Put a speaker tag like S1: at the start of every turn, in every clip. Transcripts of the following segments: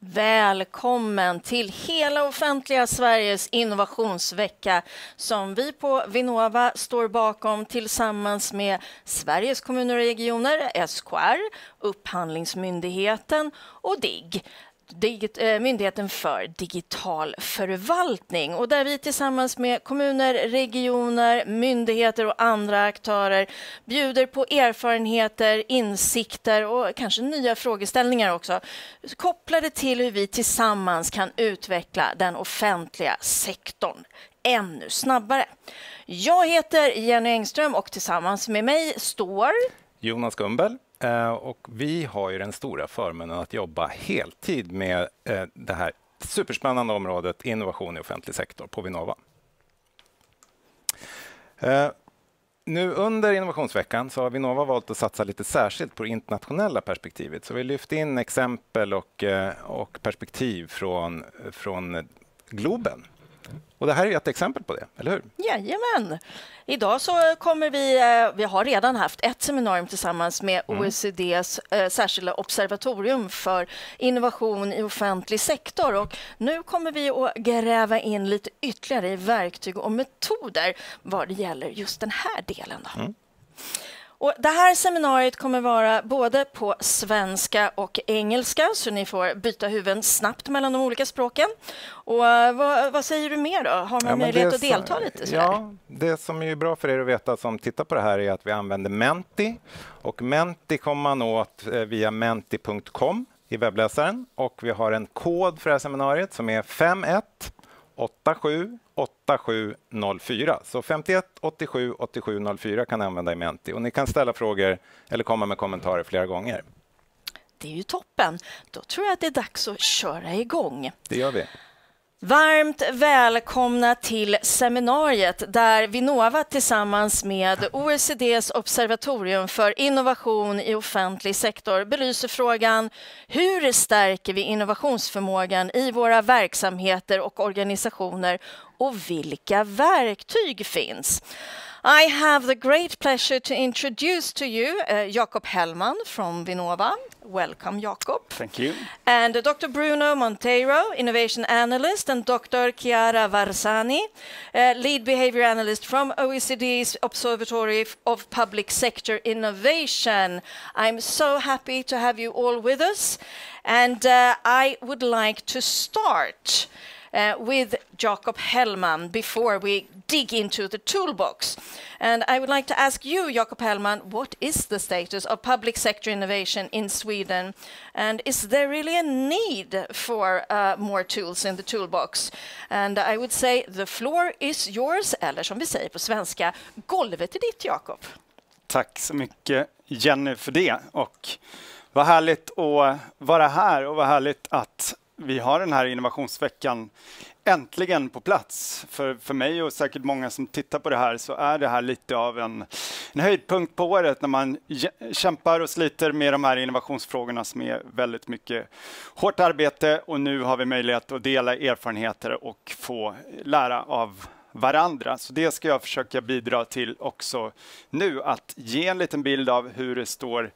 S1: Välkommen till hela offentliga Sveriges innovationsvecka som vi på Vinnova står bakom tillsammans med Sveriges kommuner och regioner, SKR, Upphandlingsmyndigheten och DIGG. Myndigheten för digital förvaltning, och där vi tillsammans med kommuner, regioner, myndigheter och andra aktörer bjuder på erfarenheter, insikter och kanske nya frågeställningar också, kopplade till hur vi tillsammans kan utveckla den offentliga sektorn ännu snabbare. Jag heter Jenny Engström och tillsammans med mig står
S2: Jonas Gumbel. Och vi har ju den stora förmånen att jobba heltid med det här superspännande området innovation i offentlig sektor på Vinnova. Nu under innovationsveckan så har Vinnova valt att satsa lite särskilt på det internationella perspektivet. Så vi lyft in exempel och perspektiv från globen. Och det här är ett exempel på det, eller hur?
S1: Jajamän! Idag så kommer vi har redan haft ett seminarium tillsammans med OECDs särskilda observatorium för innovation i offentlig sektor. Och nu kommer vi att gräva in lite ytterligare i verktyg och metoder vad det gäller just den här delen. Då. Och det här seminariet kommer vara både på svenska och engelska, så ni får byta huvuden snabbt mellan de olika språken. Och vad säger du mer då? Har man möjlighet att delta lite? Sådär?
S2: Ja, det som är bra för er att veta som tittar på det här är att vi använder Menti. Och Menti kommer man åt via menti.com i webbläsaren. Och vi har en kod för det här seminariet som är 51878704. Så 51878704 kan ni använda i Menti. Och ni kan ställa frågor eller komma med kommentarer flera gånger.
S1: Det är ju toppen. Då tror jag att det är dags att köra igång.
S2: Det gör vi.
S1: Varmt välkomna till seminariet där Vinnova tillsammans med OECDs Observatorium för innovation i offentlig sektor belyser frågan: hur stärker vi innovationsförmågan i våra verksamheter och organisationer och vilka verktyg finns? I have the great pleasure to introduce to you Jakob Hellman from Vinnova. Welcome, Jakob.
S3: Thank you.
S1: And Dr. Bruno Monteiro, Innovation Analyst, and Dr. Chiara Varsani, Lead Behavior Analyst from OECD's Observatory of Public Sector Innovation. I'm so happy to have you all with us. And I would like to start with Jakob Hellman before we dig into the toolbox. And I would like to ask you, Jakob Hellman, what is the status of public sector innovation in Sweden? And is there really a need for more tools in the toolbox? And I would say the floor is yours, eller som vi säger på svenska, golvet är ditt, Jakob.
S3: Tack så mycket, Jenny, för det. Och vad härligt att vara här och vad härligt att vi har den här innovationsveckan äntligen på plats. För mig och säkert många som tittar på det här så är det här lite av en höjdpunkt på året när man kämpar och sliter med de här innovationsfrågorna som är väldigt mycket hårt arbete, och nu har vi möjlighet att dela erfarenheter och få lära av varandra. Så det ska jag försöka bidra till också nu, att ge en liten bild av hur det står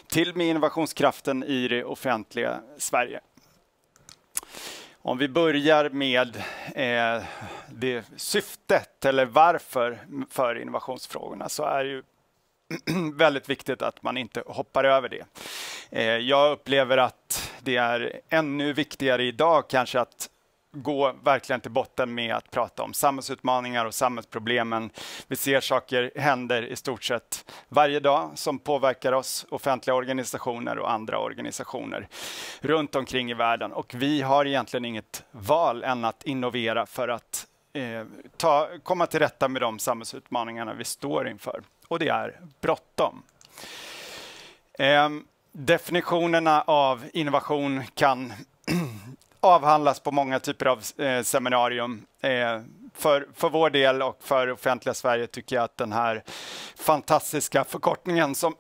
S3: till med innovationskraften i det offentliga Sverige. Om vi börjar med det syftet eller varför för innovationsfrågorna, så är det ju väldigt viktigt att man inte hoppar över det. Jag upplever att det är ännu viktigare idag kanske att gå verkligen till botten med att prata om samhällsutmaningar och samhällsproblemen. Vi ser saker händer i stort sett varje dag som påverkar oss, offentliga organisationer och andra organisationer runt omkring i världen. Och vi har egentligen inget val än att innovera för att komma till rätta med de samhällsutmaningarna vi står inför. Och det är bråttom. Definitionerna av innovation kan avhandlas på många typer av seminarium. För vår del och för offentliga Sverige tycker jag att den här fantastiska förkortningen som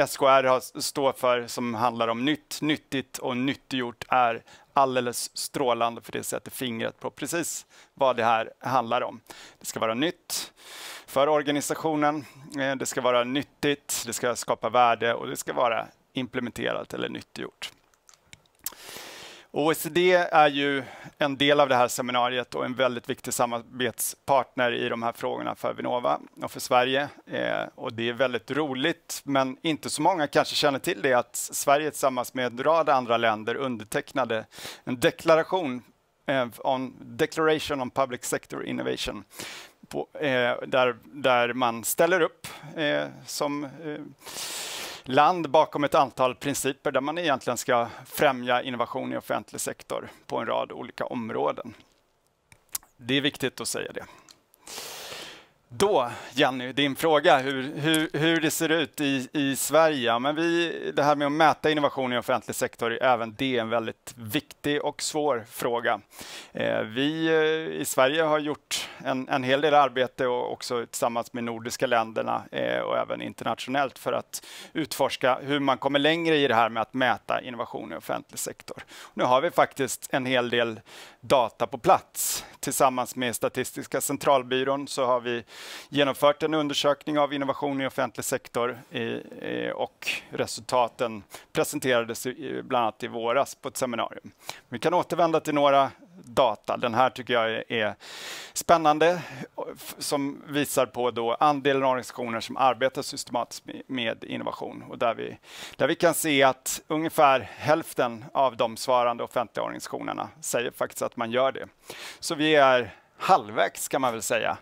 S3: SKR står för, som handlar om nytt, nyttigt och nyttiggjort, är alldeles strålande, för det sätter fingret på precis vad det här handlar om. Det ska vara nytt för organisationen, det ska vara nyttigt, det ska skapa värde och det ska vara implementerat eller nyttiggjort. OECD är ju en del av det här seminariet och en väldigt viktig samarbetspartner i de här frågorna för Vinnova och för Sverige. Och det är väldigt roligt, men inte så många kanske känner till det, att Sverige tillsammans med en rad andra länder undertecknade en deklaration Declaration on Public Sector Innovation där man ställer upp som land bakom ett antal principer där man egentligen ska främja innovation i offentlig sektor på en rad olika områden. Det är viktigt att säga det. Då, Jenny, din fråga, hur det ser ut i Sverige. Ja, men det här med att mäta innovation i offentlig sektor är även det en väldigt viktig och svår fråga. Vi i Sverige har gjort en hel del arbete och också tillsammans med nordiska länderna och även internationellt för att utforska hur man kommer längre i det här med att mäta innovation i offentlig sektor. Nu har vi faktiskt en hel del data på plats. Tillsammans med Statistiska centralbyrån så har vi genomfört en undersökning av innovation i offentlig sektor och resultaten presenterades bland annat i våras på ett seminarium. Vi kan återvända till några data. Den här tycker jag är spännande, som visar på då andelen organisationer som arbetar systematiskt med innovation och där vi kan se att ungefär hälften av de svarande offentliga organisationerna säger faktiskt att man gör det. Så vi är halvvägs kan man väl säga.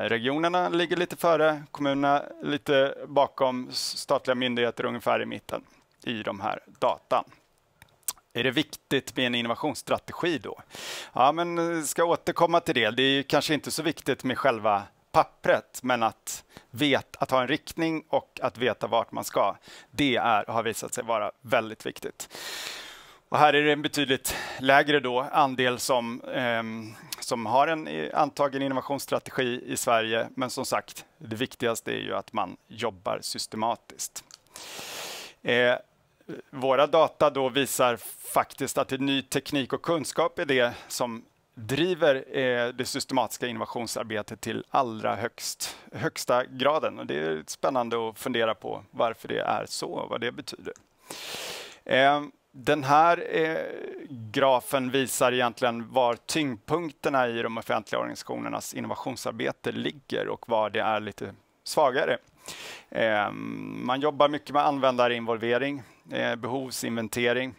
S3: Regionerna ligger lite före, kommunerna lite bakom, statliga myndigheter ungefär i mitten i de här datan. Är det viktigt med en innovationsstrategi då? Ja, men ska återkomma till det. Det är kanske inte så viktigt med själva pappret, men att ha en riktning och att veta vart man ska. Det har visat sig vara väldigt viktigt. Och här är det en betydligt lägre då andel som har en antagen innovationsstrategi i Sverige. Men som sagt, det viktigaste är ju att man jobbar systematiskt. Våra data då visar faktiskt att ny teknik och kunskap är det som driver det systematiska innovationsarbetet till allra högsta graden. Och det är spännande att fundera på varför det är så och vad det betyder. Den här grafen visar egentligen var tyngdpunkterna i de offentliga organisationernas innovationsarbete ligger och var det är lite svagare. Man jobbar mycket med användarinvolvering, behovsinventering.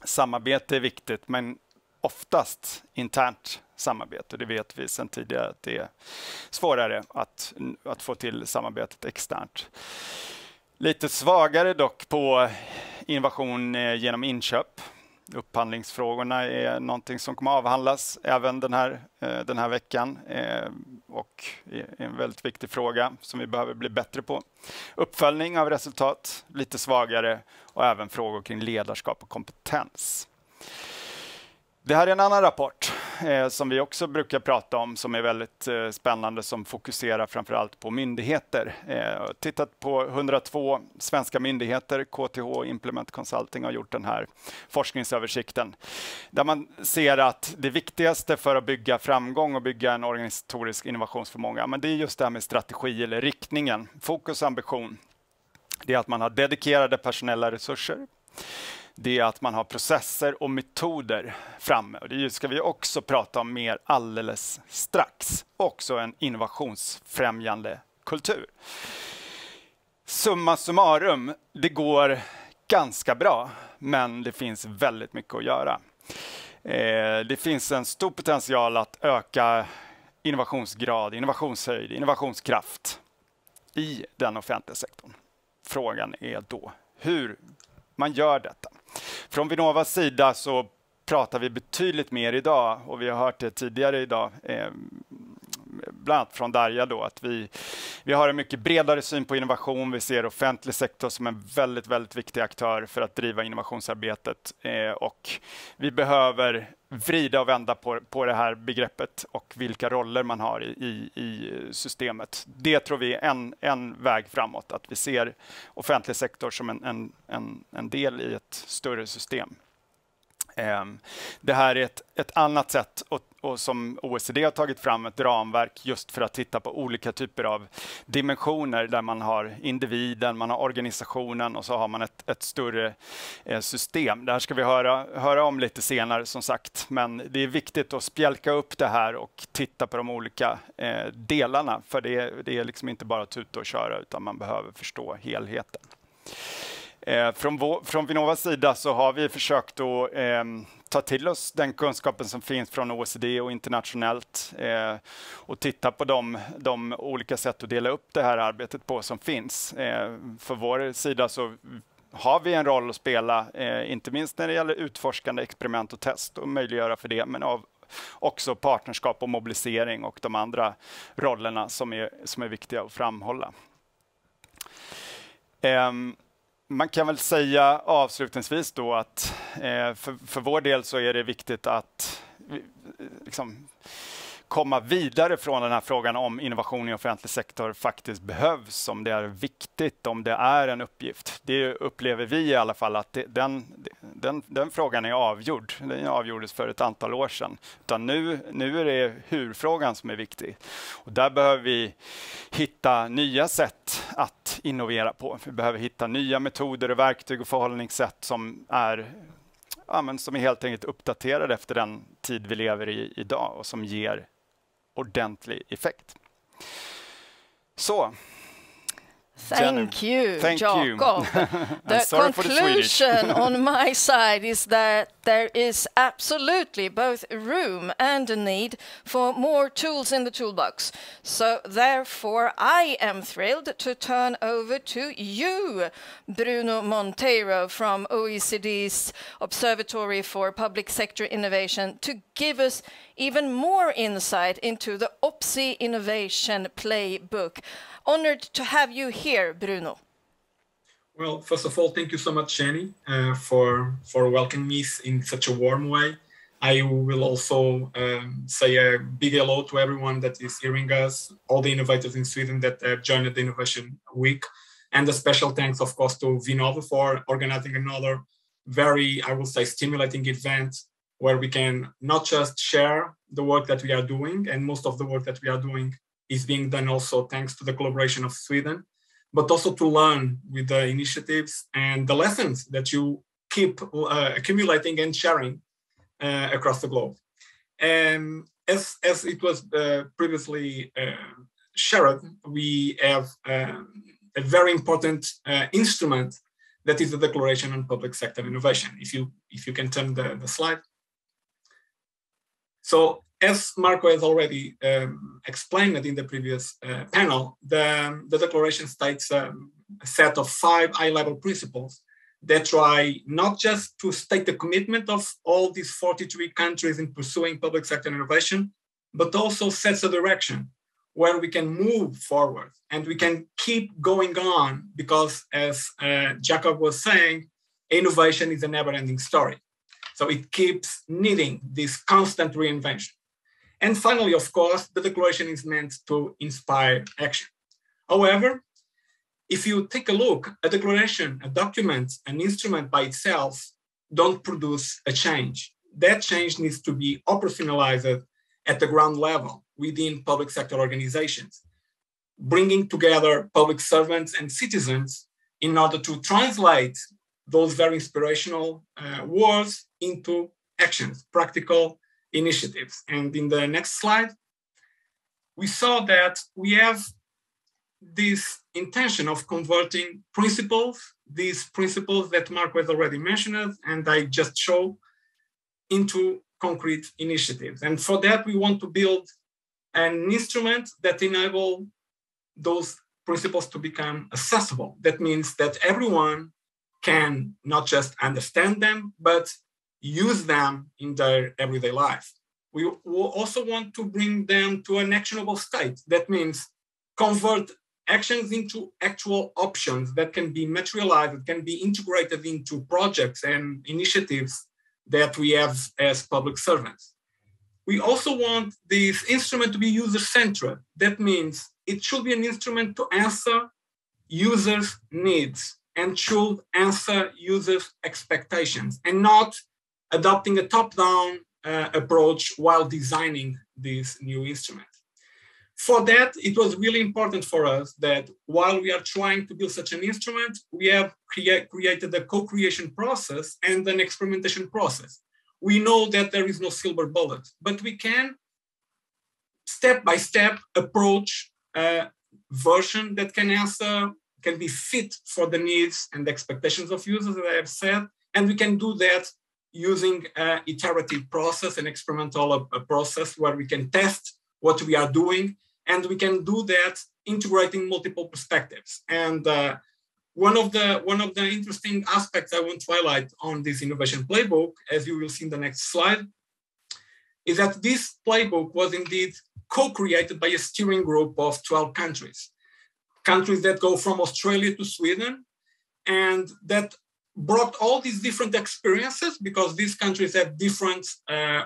S3: Samarbete är viktigt, men oftast internt samarbete. Det vet vi sedan tidigare att det är svårare att få till samarbetet externt. Lite svagare dock på innovation genom inköp. Upphandlingsfrågorna är någonting som kommer avhandlas även den här veckan och är en väldigt viktig fråga som vi behöver bli bättre på. Uppföljning av resultat, lite svagare, och även frågor kring ledarskap och kompetens. Det här är en annan rapport som vi också brukar prata om som är väldigt spännande, som fokuserar framförallt på myndigheter. Tittat på 102 svenska myndigheter. KTH Implement Consulting har gjort den här forskningsöversikten där man ser att det viktigaste för att bygga framgång och bygga en organisatorisk innovationsförmåga, men det är just det här med strategi eller riktningen, fokus och ambition. Det är att man har dedikerade personella resurser. Det är att man har processer och metoder framme. Och det ska vi också prata om mer alldeles strax. Också en innovationsfrämjande kultur. Summa summarum, det går ganska bra, men det finns väldigt mycket att göra. Det finns en stor potential att öka innovationsgrad, innovationshöjd, innovationskraft i den offentliga sektorn. Frågan är då hur man gör detta. Från Vinnovas sida så pratar vi betydligt mer idag, och vi har hört det tidigare idag, bland annat från Darja då, att vi har en mycket bredare syn på innovation. Vi ser offentlig sektor som en väldigt, väldigt viktig aktör för att driva innovationsarbetet, och vi behöver vrida och vända på det här begreppet och vilka roller man har i systemet. Det tror vi är en väg framåt, att vi ser offentlig sektor som en del i ett större system. Det här är ett annat sätt och som OECD har tagit fram ett ramverk just för att titta på olika typer av dimensioner där man har individen, man har organisationen och så har man ett större system. Det här ska vi höra om lite senare som sagt, men det är viktigt att spjälka upp det här och titta på de olika delarna, för det är liksom inte bara tuta och köra utan man behöver förstå helheten. Från Vinnovas sida så har vi försökt att ta till oss den kunskapen som finns från OECD och internationellt och titta på de olika sätt att dela upp det här arbetet på som finns. För vår sida så har vi en roll att spela, inte minst när det gäller utforskande, experiment och test och möjliggöra för det, men också partnerskap och mobilisering och de andra rollerna som är viktiga att framhålla. Man kan väl säga avslutningsvis då att för vår del så är det viktigt att liksom komma vidare från den här frågan om innovation i offentlig sektor faktiskt behövs, om det är viktigt, om det är en uppgift. Det upplever vi i alla fall att den frågan är avgjord. Den avgjordes för ett antal år sedan. Utan nu är det hur-frågan som är viktig. Och där behöver vi hitta nya sätt att innovera på. Vi behöver hitta nya metoder och verktyg och förhållningssätt som är helt enkelt uppdaterade efter den tid vi lever i idag och som ger ordentlig effekt. Så.
S1: Thank you,
S3: Thank
S1: Jacob.
S3: you.
S1: The conclusion on my side is that there is absolutely both room and a need for more tools in the toolbox. So therefore I am thrilled to turn over to you, Bruno Monteiro from OECD's Observatory for Public Sector Innovation, to give us even more insight into the OPSI Innovation Playbook. Honored to have you here, Bruno.
S4: Well, first of all, thank you so much, Jenny, for welcoming me in such a warm way. I will also say a big hello to everyone that is hearing us, all the innovators in Sweden that have joined the Innovation Week, and a special thanks, of course, to Vinnova for organizing another very, I would say, stimulating event where we can not just share the work that we are doing, and most of the work that we are doing is being done also thanks to the collaboration of Sweden, but also to learn with the initiatives and the lessons that you keep accumulating and sharing across the globe. As it was previously shared, we have a very important instrument that is the Declaration on Public Sector Innovation. If you can turn the slide. So, as Marco has already explained in the previous panel, the declaration states a set of 5 high-level principles that try not just to state the commitment of all these 43 countries in pursuing public sector innovation, but also sets a direction where we can move forward and we can keep going on because, as Jacob was saying, innovation is a never-ending story. So it keeps needing this constant reinvention. And finally, of course, the declaration is meant to inspire action. However, if you take a look, a declaration, a document, an instrument by itself don't produce a change. That change needs to be operationalized at the ground level within public sector organizations, bringing together public servants and citizens in order to translate those very inspirational words into actions, practical initiatives. And in the next slide, we saw that we have this intention of converting principles, these principles that Marco has already mentioned, and I just showed, into concrete initiatives. And for that, we want to build an instrument that enable those principles to become accessible. That means that everyone can not just understand them, but use them in their everyday life. We will also want to bring them to an actionable state. That means convert actions into actual options that can be materialized, that can be integrated into projects and initiatives that we have as public servants. We also want this instrument to be user-centered. That means it should be an instrument to answer users' needs and should answer users' expectations and not adopting a top-down approach while designing this new instrument. For that, it was really important for us that while we are trying to build such an instrument, we have created a co-creation process and an experimentation process. We know that there is no silver bullet, but we can step-by-step approach a version that can be fit for the needs and the expectations of users, as I have said, and we can do that using an iterative process, an experimental process where we can test what we are doing, and we can do that integrating multiple perspectives. And one of the interesting aspects I want to highlight on this innovation playbook, as you will see in the next slide, is that this playbook was indeed co-created by a steering group of 12 countries that go from Australia to Sweden, and that brought all these different experiences because these countries have different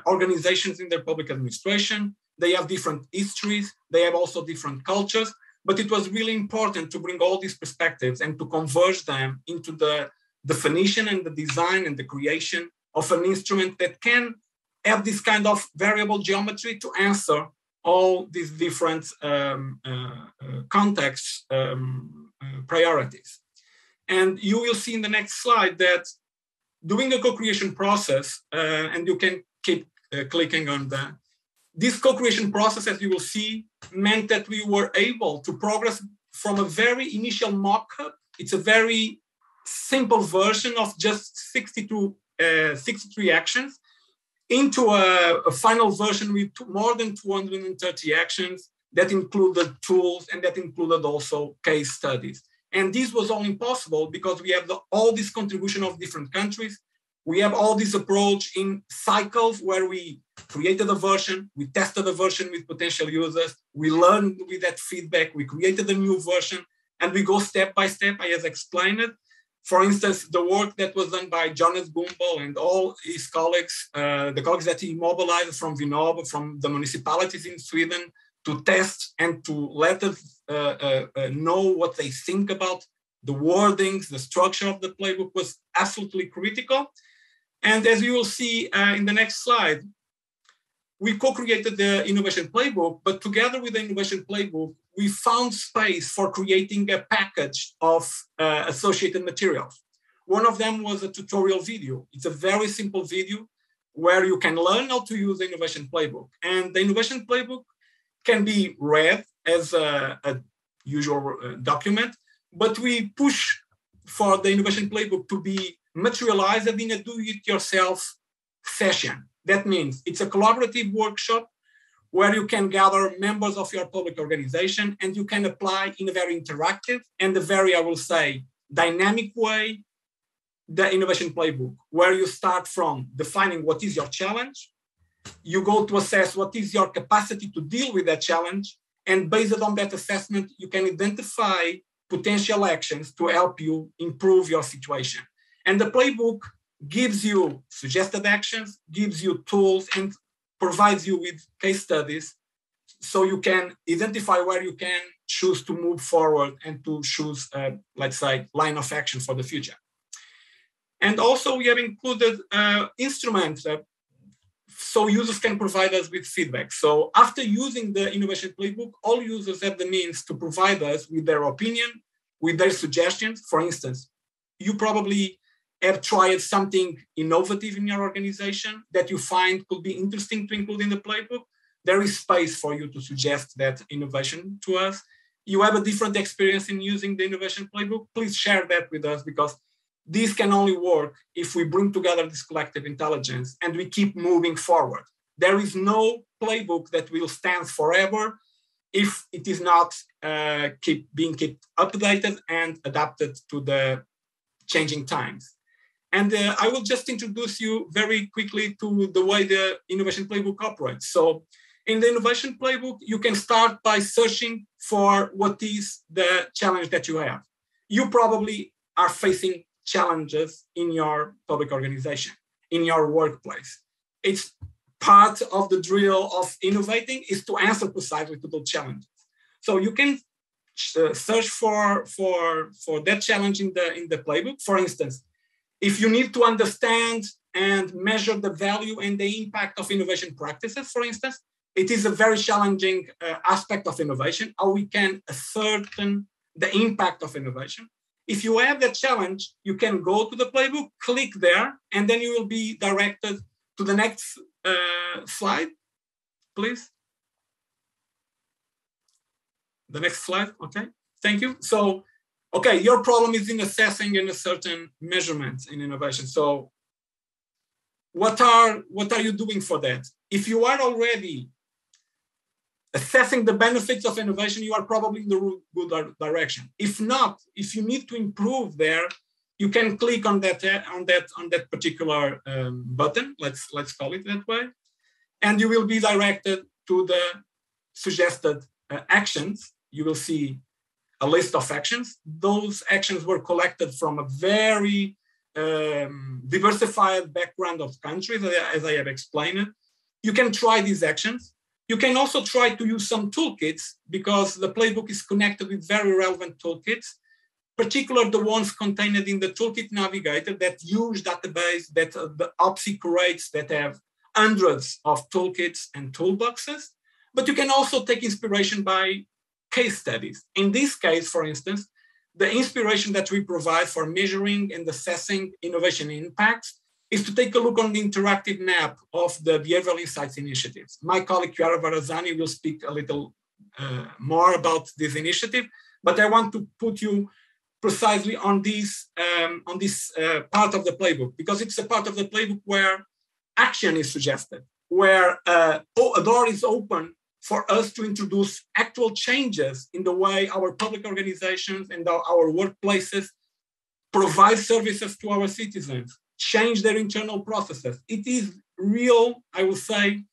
S4: organizations in their public administration. They have different histories. They have also different cultures. But it was really important to bring all these perspectives and to converge them into the definition and the design and the creation of an instrument that can have this kind of variable geometry to answer all these different contexts, priorities. And you will see in the next slide that doing a co-creation process, and you can keep clicking on that, this co-creation process, as you will see, meant that we were able to progress from a very initial mock-up. It's a very simple version of just 63 actions into a final version with more than 230 actions that included tools and that included also case studies. And this was only possible because we have all this contribution of different countries. We have all this approach in cycles where we created a version, we tested a version with potential users, we learned with that feedback, we created a new version, and we go step by step, I have explained it. For instance, the work that was done by Jonas Gumbel and all his colleagues, the colleagues that he mobilized from Vinnova, from the municipalities in Sweden, to test and to let us know what they think about the wordings, the structure of the playbook was absolutely critical. And as you will see in the next slide, we co-created the Innovation Playbook, but together with the Innovation Playbook, we found space for creating a package of associated materials. One of them was a tutorial video. It's a very simple video where you can learn how to use the Innovation Playbook. And the Innovation Playbook can be read as a usual document, but we push for the Innovation Playbook to be materialized in a do-it-yourself session. That means it's a collaborative workshop where you can gather members of your public organization and you can apply in a very interactive and a very, I will say, dynamic way, the Innovation Playbook, where you start from defining what is your challenge, you go to assess what is your capacity to deal with that challenge, and based on that assessment, you can identify potential actions to help you improve your situation. And the playbook gives you suggested actions, gives you tools, and provides you with case studies so you can identify where you can choose to move forward and to choose, let's say, line of action for the future. And also we have included instruments so users can provide us with feedback. So after using the Innovation Playbook, all users have the means to provide us with their opinion, with their suggestions. For instance, you probably have tried something innovative in your organization that you find could be interesting to include in the playbook. There is space for you to suggest that innovation to us. You have a different experience in using the Innovation Playbook. Please share that with us, because this can only work if we bring together this collective intelligence and we keep moving forward. There is no playbook that will stand forever if it is not being kept updated and adapted to the changing times. And I will just introduce you very quickly to the way the Innovation Playbook operates. So in the Innovation Playbook, you can start by searching for what is the challenge that you have. You probably are facing challenges in your public organization, in your workplace. It's part of the drill of innovating is to answer precisely to those challenges. So you can search for that challenge in the playbook. For instance, if you need to understand and measure the value and the impact of innovation practices, for instance. It is a very challenging aspect of innovation, how we can ascertain the impact of innovation. If you have that challenge, you can go to the playbook, click there, and then you will be directed to the next slide, please. The next slide, okay, thank you. So, okay, your problem is in assessing and certain measurements in innovation. So what are you doing for that? If you are already assessing the benefits of innovation, you are probably in the good direction. If not, if you need to improve there, you can click on that particular button. Let's call it that way, and you will be directed to the suggested actions. You will see a list of actions. Those actions were collected from a very diversified background of countries, as I have explained. You can try these actions. You can also try to use some toolkits, because the playbook is connected with very relevant toolkits, particularly the ones contained in the Toolkit Navigator, that huge database that the OPSI creates, that have hundreds of toolkits and toolboxes. But you can also take inspiration by case studies. In this case, for instance, the inspiration that we provide for measuring and assessing innovation impacts is to take a look on the interactive map of the Behavioral Insights initiatives. My colleague Chiara Varazzani will speak a little more about this initiative, but I want to put you precisely on this part of the playbook, because it's a part of the playbook where action is suggested, where a door is open for us to introduce actual changes in the way our public organizations and our workplaces provide services to our citizens, change their internal processes. It is real, I would say,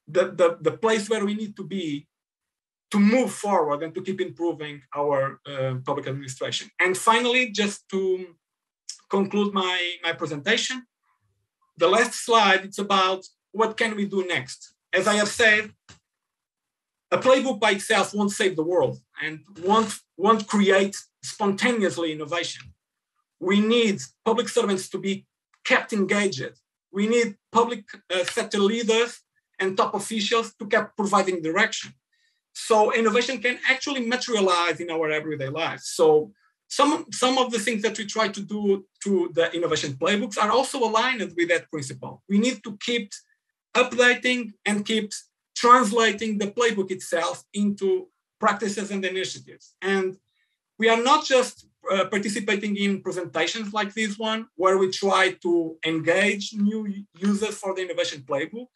S4: the place where we need to be to move forward and to keep improving our public administration. And finally, just to conclude my presentation, the last slide, it's about what can we do next. As I have said, a playbook by itself won't save the world and won't create spontaneously innovation. We need public servants to be kept engaged. We need public sector leaders and top officials to keep providing direction. So innovation can actually materialize in our everyday lives. So some of the things that we try to do through the innovation playbooks are also aligned with that principle. We need to keep updating and keep translating the playbook itself into practices and initiatives. And we are not just participating in presentations like this one, where we try to engage new users for the innovation playbook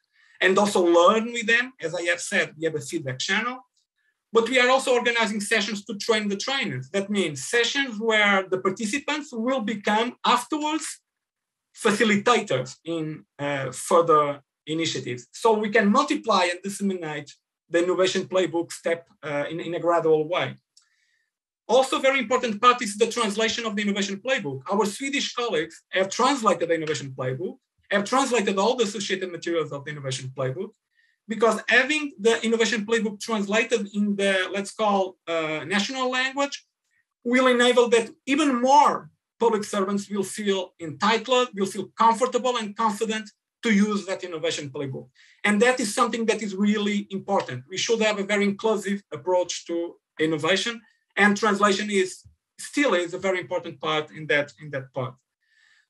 S4: and also learn with them. As I have said, we have a feedback channel, but we are also organizing sessions to train the trainers. That means sessions where the participants will become afterwards facilitators in further initiatives. So we can multiply and disseminate the innovation playbook step in a gradual way. Also, very important part is the translation of the innovation playbook. Our Swedish colleagues have translated the innovation playbook, have translated all the associated materials of the innovation playbook, because having the innovation playbook translated in the, let's call, national language, will enable that even more public servants will feel entitled, will feel comfortable and confident to use that innovation playbook. And that is something that is really important. We should have a very inclusive approach to innovation, and translation still is a very important part in that part.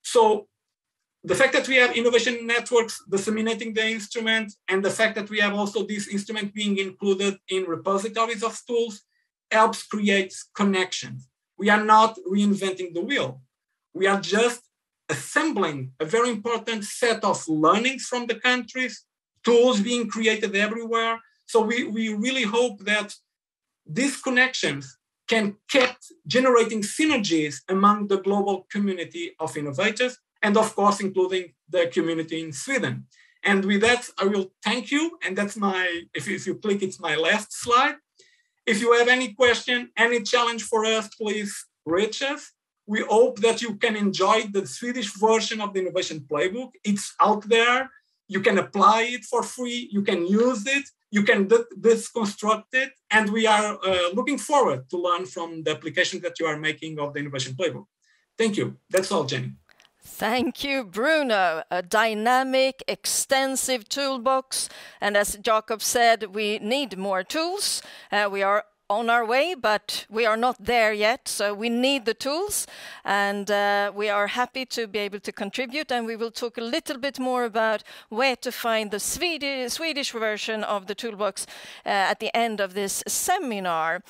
S4: So the fact that we have innovation networks disseminating the instrument, and the fact that we have also this instrument being included in repositories of tools, helps create connections. We are not reinventing the wheel. We are just assembling a very important set of learnings from the countries, tools being created everywhere. So we really hope that these connections can keep generating synergies among the global community of innovators, and of course, including the community in Sweden. And with that, I will thank you. And that's if you click, it's my last slide. If you have any question, any challenge for us, please reach us. We hope that you can enjoy the Swedish version of the Innovation Playbook. It's out there. You can apply it for free. You can use it. You can deconstruct it. And we are looking forward to learn from the application that you are making of the Innovation Playbook. Thank you. That's all, Jenny.
S1: Thank you, Bruno. A dynamic, extensive toolbox. And as Jakob said, we need more tools. We are on our way, but we are not there yet. So we need the tools, and we are happy to be able to contribute. And we will talk a little bit more about where to find the Swedish version of the toolbox at the end of this seminar.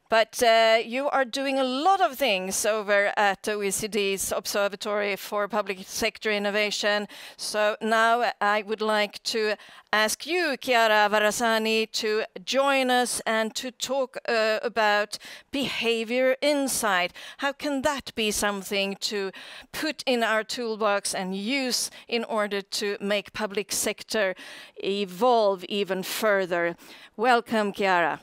S1: But you are doing a lot of things over at OECD's Observatory for Public Sector Innovation. So now I would like to ask you, Chiara Varasani, to join us and to talk about behavior insight. How can that be something to put in our toolbox and use in order to make public sector evolve even further? Welcome, Chiara.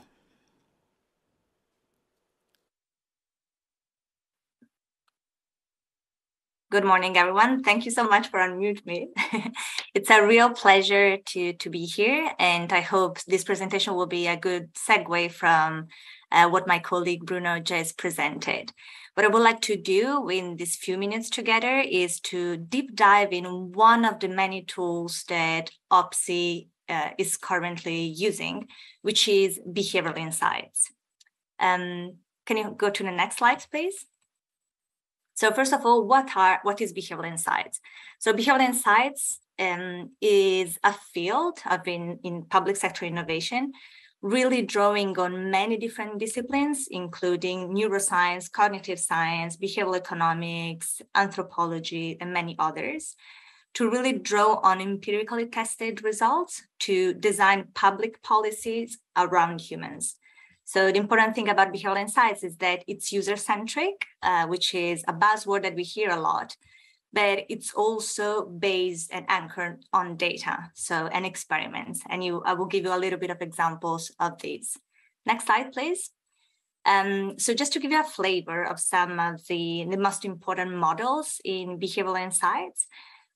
S5: Good morning, everyone. Thank you so much for unmuting me. It's a real pleasure to be here, and I hope this presentation will be a good segue from what my colleague Bruno just presented. What I would like to do in these few minutes together is to deep dive in one of the many tools that OPSI is currently using, which is behavioral insights. Can you go to the next slide, please? So first of all, what is behavioral insights? So behavioral insights is a field in public sector innovation, really drawing on many different disciplines, including neuroscience, cognitive science, behavioral economics, anthropology, and many others, to really draw on empirically tested results to design public policies around humans. So the important thing about behavioral insights is that it's user-centric, which is a buzzword that we hear a lot, but it's also based and anchored on data, and experiments. And I will give you a little bit of examples of these. Next slide, please. So just to give you a flavor of some of the most important models in behavioral insights,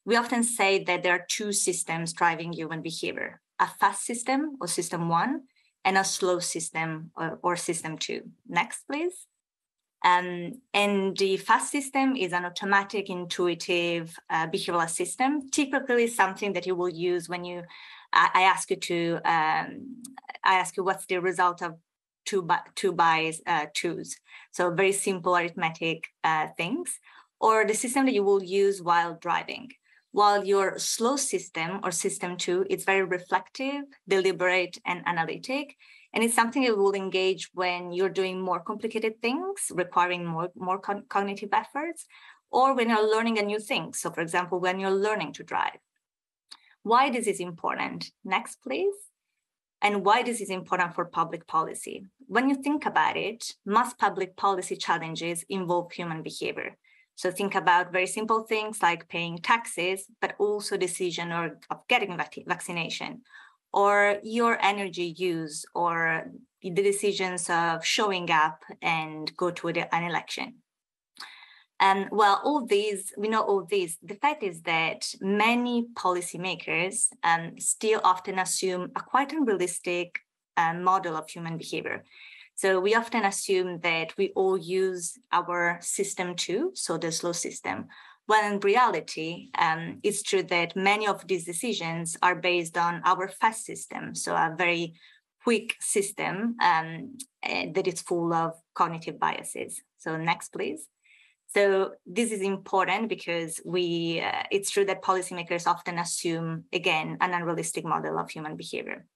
S5: we often say that there are two systems driving human behavior: a fast system, or system one, and a slow system, or system two. Next, please. And the fast system is an automatic, intuitive behavioral system, typically something that you will use when I ask you what's the result of two by twos. So very simple arithmetic things, or the system that you will use while driving. While your slow system, or system two, is very reflective, deliberate, and analytic. And it's something you will engage when you're doing more complicated things, requiring more cognitive efforts, or when you're learning a new thing. So for example, when you're learning to drive. Why this is important? Next, please. And why this is important for public policy. When you think about it, most public policy challenges involve human behavior. So think about very simple things like paying taxes, but also decision of getting vaccination, or your energy use, or the decisions of showing up and go to an election. And well, we know all these. The fact is that many policymakers still often assume a quite unrealistic model of human behavior. So we often assume that we all use our system two, so the slow system, when in reality, it's true that many of these decisions are based on our fast system, so a very quick system that is full of cognitive biases. So next, please. So this is important because it's true that policymakers often assume, again, an unrealistic model of human behavior.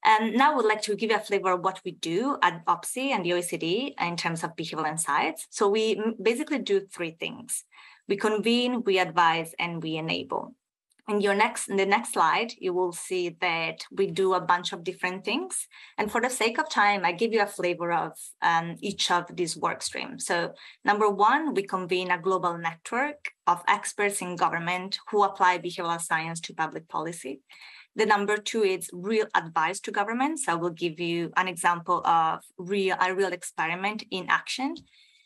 S5: And now I would like to give you a flavor of what we do at OPSI and the OECD in terms of behavioral insights. So we basically do three things. We convene, we advise, and we enable. In the next slide, you will see that we do a bunch of different things. And for the sake of time, I give you a flavor of each of these work streams. So number one, we convene a global network of experts in government who apply behavioral science to public policy. The number two is real advice to governments. I will give you an example of a real experiment in action.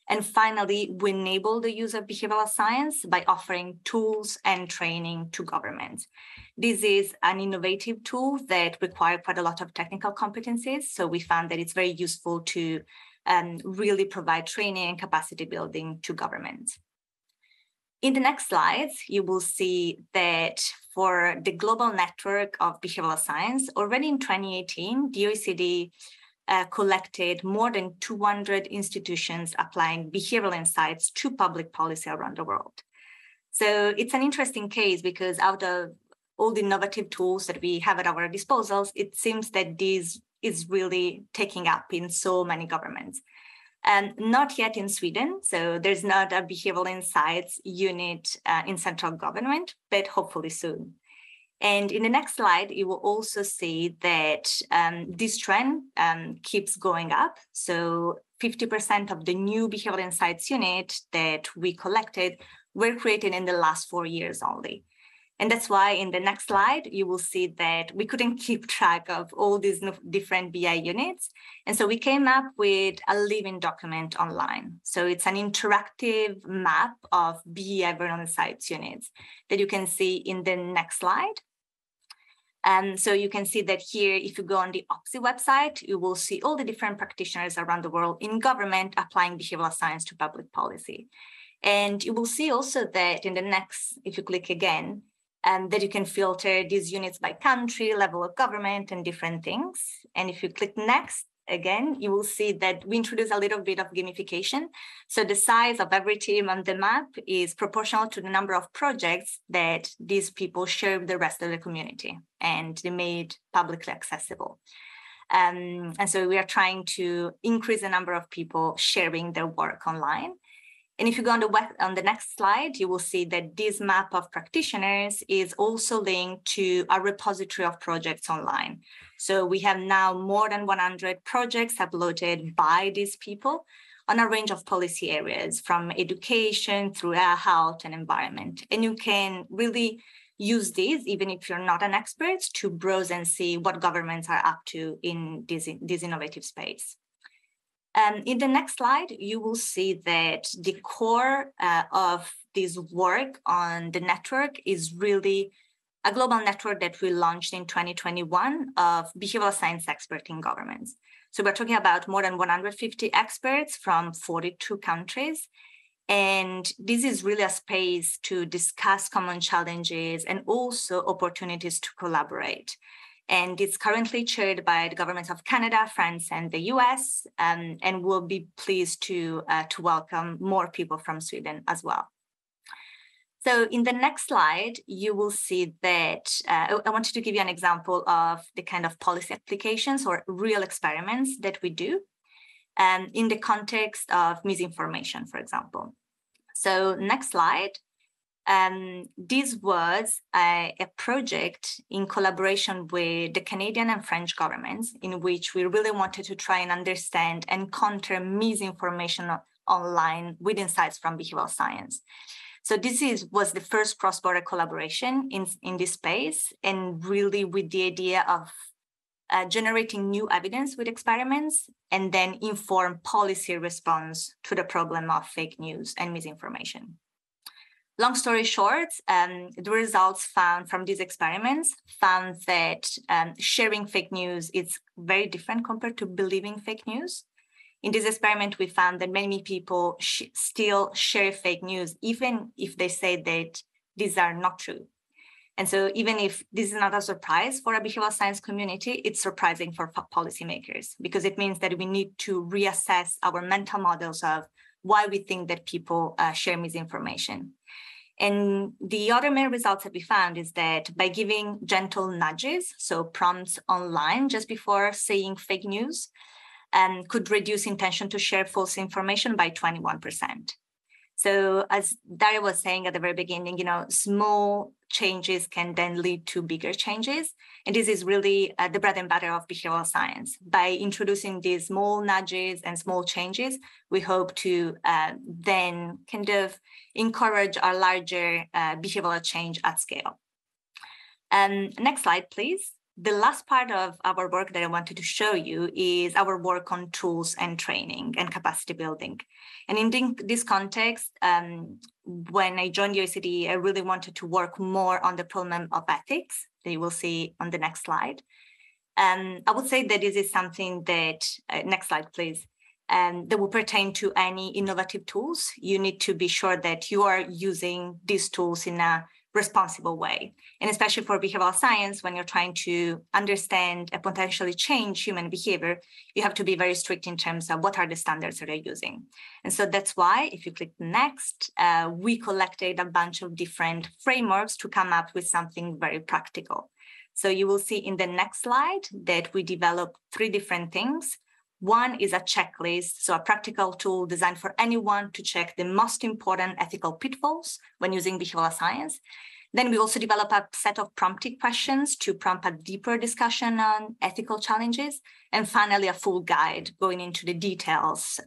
S5: And finally, we enable the use of behavioral science by offering tools and training to governments. This is an innovative tool that requires quite a lot of technical competencies. So we found that it's very useful to really provide training and capacity building to governments. In the next slides, you will see that for the global network of behavioral science, already in 2018, the OECD collected more than 200 institutions applying behavioral insights to public policy around the world. So it's an interesting case because out of all the innovative tools that we have at our disposals, it seems that this is really taking up in so many governments. And not yet in Sweden, so there's not a behavioral insights unit in central government, but hopefully soon. And in the next slide, you will also see that this trend keeps going up. So 50% of the new behavioral insights unit that we collected were created in the last 4 years only. And that's why in the next slide, you will see that we couldn't keep track of all these different BI units. And so we came up with a living document online. So it's an interactive map of behavioral insights units that you can see in the next slide. And so you can see that here, if you go on the OPSI website, you will see all the different practitioners around the world in government applying behavioral science to public policy. And you will see also that in the next, if you click again, that you can filter these units by country, level of government, and different things. And if you click next, again, you will see that we introduce a little bit of gamification. So the size of every team on the map is proportional to the number of projects that these people share with the rest of the community, and they made publicly accessible. And so we are trying to increase the number of people sharing their work online. And if you go on the next slide, you will see that this map of practitioners is also linked to a repository of projects online. So we have now more than 100 projects uploaded by these people on a range of policy areas, from education through health and environment. And you can really use these, even if you're not an expert, to browse and see what governments are up to in this innovative space. In the next slide, you will see that the core of this work on the network is really a global network that we launched in 2021 of behavioral science experts in governments. So we're talking about more than 150 experts from 42 countries. And this is really a space to discuss common challenges and also opportunities to collaborate. And it's currently chaired by the governments of Canada, France, and the US, and we'll be pleased to welcome more people from Sweden as well. So in the next slide, you will see that I wanted to give you an example of the kind of policy applications or real experiments that we do in the context of misinformation, for example. So next slide. This was a project in collaboration with the Canadian and French governments, in which we really wanted to try and understand and counter misinformation online with insights from behavioral science. So this was the first cross-border collaboration in this space, and really with the idea of generating new evidence with experiments and then inform policy response to the problem of fake news and misinformation. Long story short, the results found from these experiments found that sharing fake news is very different compared to believing fake news. In this experiment, we found that many people still share fake news, even if they say that these are not true. And so even if this is not a surprise for a behavioral science community, it's surprising for policymakers, because it means that we need to reassess our mental models of why we think that people share misinformation. And the other main results that we found is that by giving gentle nudges, so prompts online just before saying fake news, could reduce intention to share false information by 21%. So as Daria was saying at the very beginning, small changes can then lead to bigger changes. And this is really the bread and butter of behavioral science. By introducing these small nudges and small changes, we hope to then kind of encourage a larger behavioral change at scale. Next slide, please. The last part of our work that I wanted to show you is our work on tools and training and capacity building. And in this context, when I joined the OECD, I really wanted to work more on the problem of ethics that you will see on the next slide. I would say that this is something that, next slide, please. that will pertain to any innovative tools. You need to be sure that you are using these tools in a responsible way. And especially for behavioral science, when you're trying to understand and potentially change human behavior, you have to be very strict in terms of what are the standards that they're using. And so that's why, if you click next, we collected a bunch of different frameworks to come up with something very practical. So you will see in the next slide that we developed 3 different things. One is a checklist, so a practical tool designed for anyone to check the most important ethical pitfalls when using behavioral science. Then we also develop a set of prompting questions to prompt a deeper discussion on ethical challenges. And finally, a full guide going into the details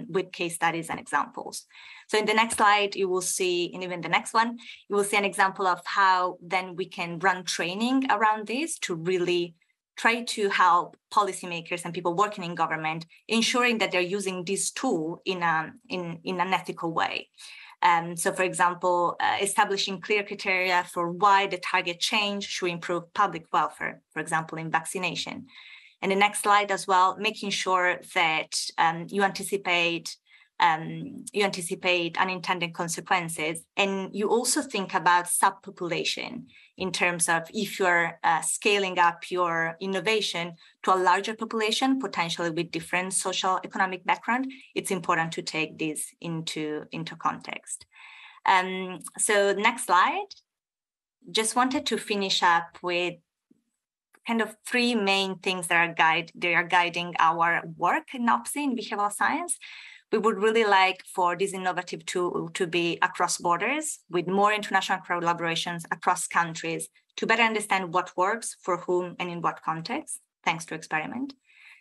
S5: with case studies and examples. So in the next slide, you will see, and even the next one, you will see an example of how then we can run training around this to really try to help policymakers and people working in government, ensuring that they're using this tool in an ethical way. So, for example, establishing clear criteria for why the target change should improve public welfare, for example, in vaccination. And the next slide as well, making sure that you anticipate unintended consequences. And you also think about subpopulation in terms of if you're scaling up your innovation to a larger population, potentially with different social economic background, it's important to take this into context. So next slide. Just wanted to finish up with kind of 3 main things that are guiding our work in OPSI in behavioral science. We would really like for this innovative tool to be across borders with more international collaborations across countries to better understand what works for whom and in what context, thanks to experiment.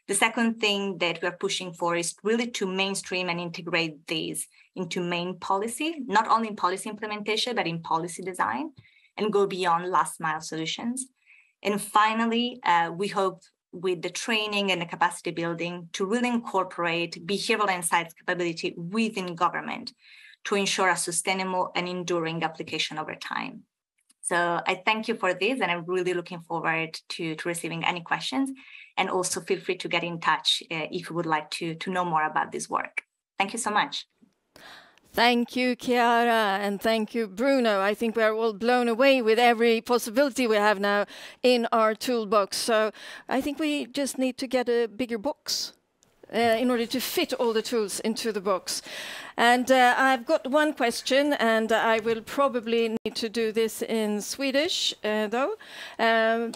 S5: The second thing that we're pushing for is really to mainstream and integrate these into main policy, not only in policy implementation, but in policy design, and go beyond last mile solutions. And finally, we hope with the training and the capacity building to really incorporate behavioral insights capability within government to ensure a sustainable and enduring application over time. So I thank you for this, and I'm really looking forward to receiving any questions. And also feel free to get in touch if you would like to know more about this work. Thank you so much.
S1: Thank you, Chiara, and thank you, Bruno. I think we are all blown away with every possibility we have now in our toolbox. So I think we just need to get a bigger box in order to fit all the tools into the box. And I've got one question, and I will probably need to do this in Swedish, though.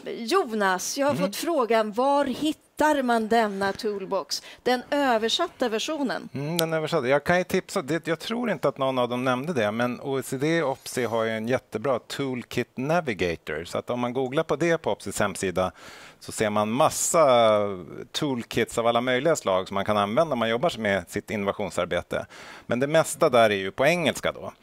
S1: Jonas, jag har fått frågan, var hittar man denna toolbox? Den översatta versionen.
S2: Den översatta. Jag kan ju tipsa, jag tror inte att någon av dem nämnde det, men OECD och OPSI har ju en jättebra Toolkit Navigator. Så att om man googlar på det på OPSIs hemsida så ser man massa toolkits av alla möjliga slag som man kan använda om man jobbar med sitt innovationsarbete. Men det mesta där är ju på engelska då.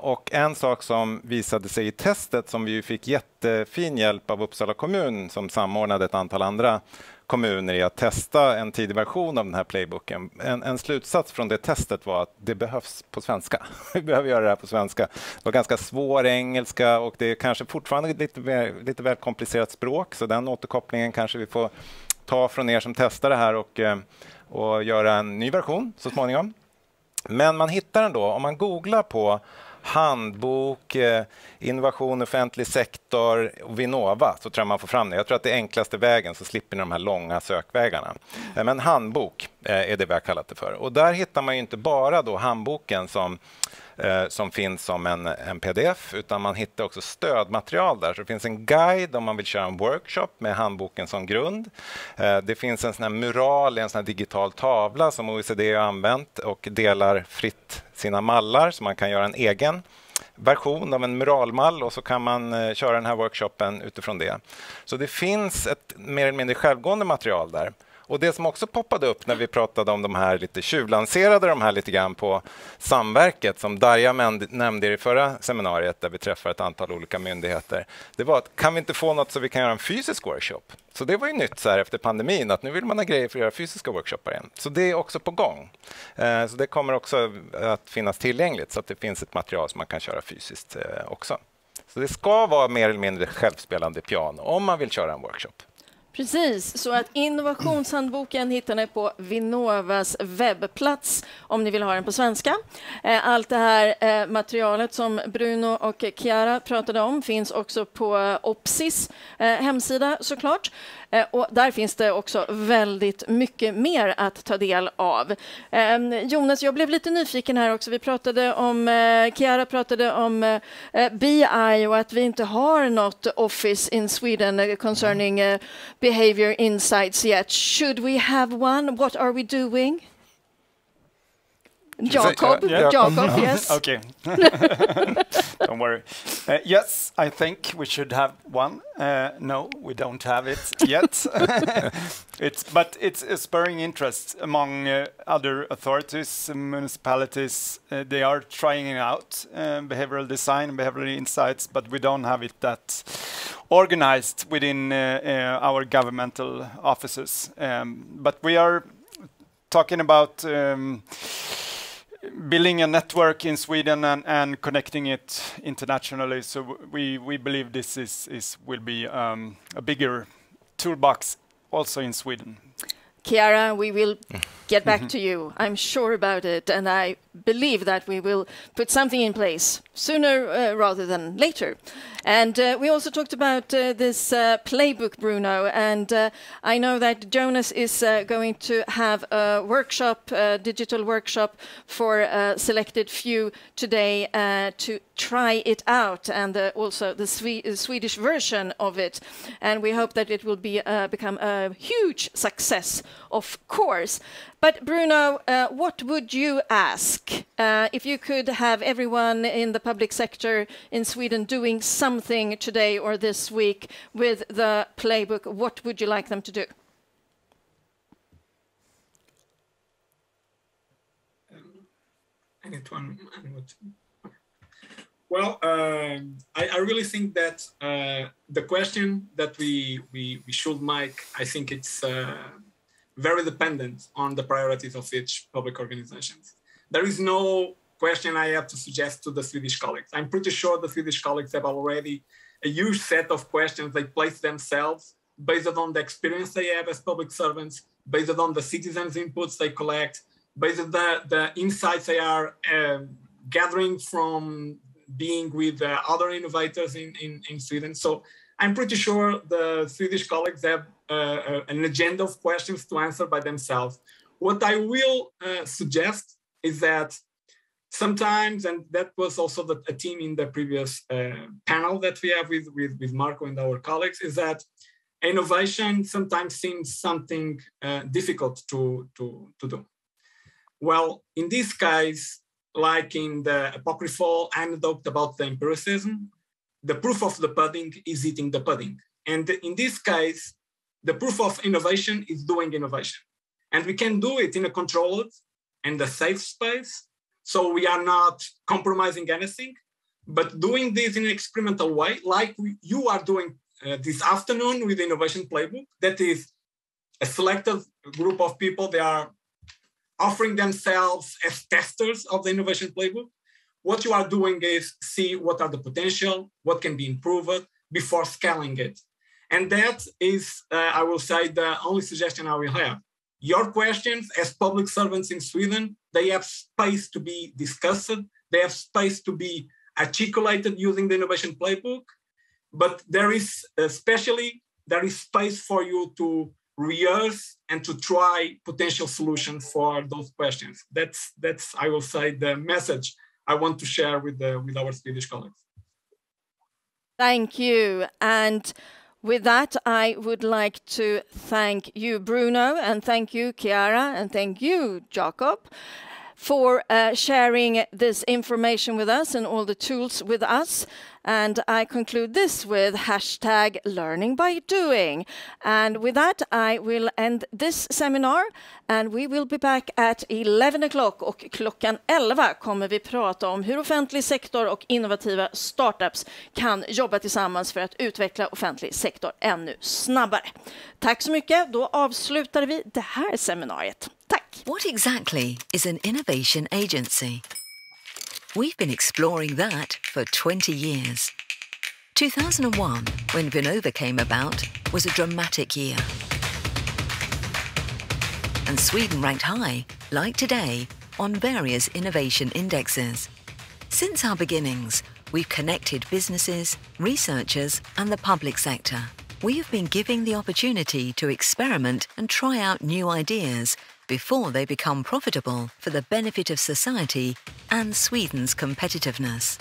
S2: Och en sak som visade sig i testet, som vi fick jättefin hjälp av Uppsala kommun som samordnade ett antal andra kommuner i att testa en tidig version av den här playbooken. En slutsats från det testet var att det behövs på svenska. Vi behöver göra det här på svenska. Det var ganska svår engelska och det är kanske fortfarande lite väl komplicerat språk, så den återkopplingen kanske vi får ta från er som testar det här och göra en ny version så småningom. Men man hittar den då, om man googlar på handbok, innovation, offentlig sektor och Vinnova, så tror jag man får fram det. Jag tror att det är enklaste vägen, så slipper ni de här långa sökvägarna. Men handbok är det vi har kallat det för. Och där hittar man ju inte bara då handboken som finns som en pdf, utan man hittar också stödmaterial där. Så det finns en guide om man vill köra en workshop med handboken som grund. Det finns en sån här mural, en sån här digital tavla som OECD har använt och delar fritt sina mallar, så man kan göra en egen version av en muralmall och så kan man köra den här workshopen utifrån det. Så det finns ett mer eller mindre självgående material där. Och det som också poppade upp när vi pratade om de här lite tjuvlanserade, de här lite grann på samverket som Darja nämnde i det förra seminariet där vi träffade ett antal olika myndigheter. Det var att kan vi inte få något så vi kan göra en fysisk workshop? Så det var ju nytt så här efter pandemin, att nu vill man ha grejer för att göra fysiska workshoppar igen. Så det är också på gång. Så det kommer också att finnas tillgängligt så att det finns ett material som man kan köra fysiskt också. Så det ska vara mer eller mindre självspelande piano om man vill köra en workshop.
S1: Precis, så att innovationshandboken hittar ni på Vinnovas webbplats om ni vill ha den på svenska. Allt det här materialet som Bruno och Chiara pratade om finns också på OPSIs hemsida såklart. Och där finns det också väldigt mycket mer att ta del av. Jonas, jag blev lite nyfiken här också. Chiara pratade om BI och att vi inte har något office in Sweden concerning behavior insights yet. Should we have one? What are we doing? Jacob, yes.
S3: Okay. Don't worry. Yes, I think we should have one. No, we don't have it yet. But it's spurring interest among other authorities, municipalities. They are trying it out, behavioral design, behavioral insights, but we don't have it that organized within our governmental offices. But we are talking about building a network in Sweden and connecting it internationally. So we believe this will be a bigger toolbox also in Sweden.
S1: Chiara, we will get back to you. I'm sure about it, and I believe that we will put something in place sooner rather than later. And we also talked about this playbook, Bruno, and I know that Jonas is going to have a workshop, a digital workshop for a selected few today to try it out, and also the Swedish version of it. And we hope that it will be become a huge success, of course. But Bruno, what would you ask if you could have everyone in the public sector in Sweden doing something today or this week with the playbook? What would you like them to do?
S4: I need to unmute. Well, I really think that the question that we should make, I think it's very dependent on the priorities of each public organization. There is no question I have to suggest to the Swedish colleagues. I'm pretty sure the Swedish colleagues have already a huge set of questions they place themselves based on the experience they have as public servants, based on the citizens' inputs they collect, based on the insights they are gathering from being with other innovators in Sweden. So I'm pretty sure the Swedish colleagues have an agenda of questions to answer by themselves. What I will suggest is that sometimes, and that was also a theme in the previous panel that we have with Marco and our colleagues, is that innovation sometimes seems something difficult to do. Well, in this case, like in the apocryphal anecdote about the empiricism, the proof of the pudding is eating the pudding. And in this case, the proof of innovation is doing innovation. And we can do it in a controlled and a safe space. So we are not compromising anything, but doing this in an experimental way, like you are doing this afternoon with the Innovation Playbook. That is a selected group of people. They are offering themselves as testers of the Innovation Playbook. What you are doing is see what are the potential, what can be improved before scaling it. And that is, I will say, the only suggestion I will have. Your questions as public servants in Sweden, they have space to be discussed. They have space to be articulated using the Innovation Playbook. But there is space for you to rehearse and to try potential solutions for those questions. That's I will say, the message I want to share with our Swedish colleagues.
S1: Thank you. And with that, I would like to thank you, Bruno, and thank you, Chiara, and thank you, Jacob, for sharing this information with us and all the tools with us. And I conclude this with #LearningByDoing. And with that, I will end this seminar, and we will be back at 11 o'clock. Och klockan 11 kommer vi prata om hur offentlig sektor och innovativa startups kan jobba tillsammans för att utveckla offentlig sektor ännu snabbare. Tack så mycket. Då avslutar vi det här seminariet. Tack.
S6: What exactly is an innovation agency? We've been exploring that for 20 years. 2001, when Vinnova came about, was a dramatic year. And Sweden ranked high, like today, on various innovation indexes. Since our beginnings, we've connected businesses, researchers, and the public sector. We have been giving the opportunity to experiment and try out new ideas before they become profitable for the benefit of society and Sweden's competitiveness.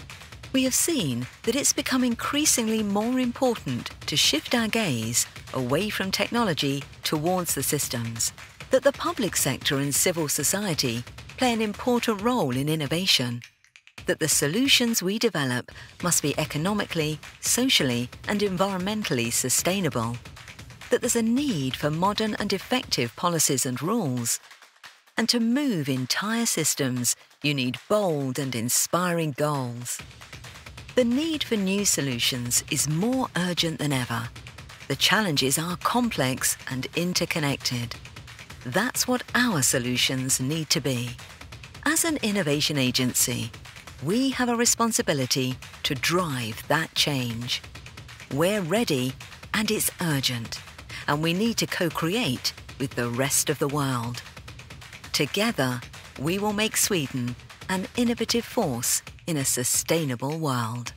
S6: We have seen that it's become increasingly more important to shift our gaze away from technology towards the systems, that the public sector and civil society play an important role in innovation, that the solutions we develop must be economically, socially, and environmentally sustainable, that there's a need for modern and effective policies and rules, and to move entire systems, you need bold and inspiring goals. The need for new solutions is more urgent than ever. The challenges are complex and interconnected. That's what our solutions need to be. As an innovation agency, we have a responsibility to drive that change. We're ready, and it's urgent, and we need to co-create with the rest of the world. Together, we will make Sweden an innovative force in a sustainable world.